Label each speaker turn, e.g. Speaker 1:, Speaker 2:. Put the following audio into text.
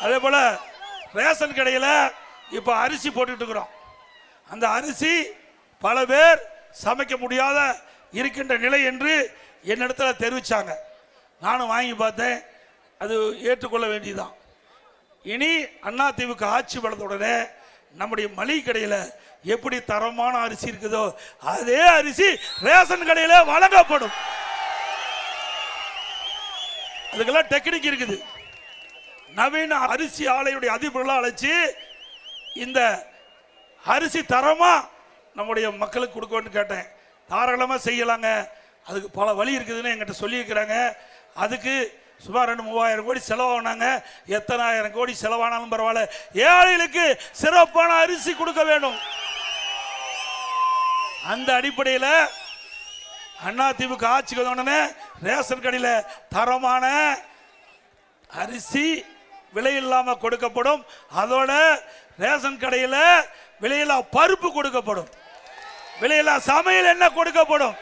Speaker 1: அதே போல ரேஷன் கடையில் இப்போ அரிசி போட்டுட்டு இருக்கிறோம். அந்த அரிசி பல பேர் சமைக்க முடியாத இருக்கின்ற நிலை என்று என்னிடத்தில் தெரிவித்தாங்க. நானும் வாங்கி பார்த்தேன். அது ஏற்றுக்கொள்ள வேண்டியதுதான். இனி அதிமுக ஆட்சி வளர்ந்த உடனே நம்முடைய மளிகை கடையில் எப்படி தரமான அரிசி இருக்குதோ அதே அரிசி ரேஷன் கடையில் வழங்கப்படும். அதுக்கெல்லாம் டெக்னிக் இருக்குது. நவீன அரிசி ஆலையுடைய அதிபர்களாக அழைச்சி இந்த அரிசி தரமா நம்முடைய மக்களுக்கு கொடுக்கணும்னு கேட்டேன். தாராளமாக செய்யலாங்க, அதுக்கு பல வழி இருக்குதுன்னு என்கிட்ட சொல்லியிருக்கிறாங்க. அதுக்கு சுமார் 2-3000 கோடி செலவானாங்க. எத்தனை ஆயிரம் கோடி செலவானாலும் பரவாயில்ல, ஏழைகளுக்கு சிறப்பான அரிசி கொடுக்க வேண்டும். அந்த அடிப்படையில் அதிமுக ஆட்சிக்கு வந்தோடனே ரேஷன் கடையில் தரமான அரிசி விலை இல்லாமல் கொடுக்கப்படும். அதோட ரேஷன் கடையில் விலையில்லா பருப்பு கொடுக்கப்படும், விலையில்லா சமையல் எண்ணெய் கொடுக்கப்படும்.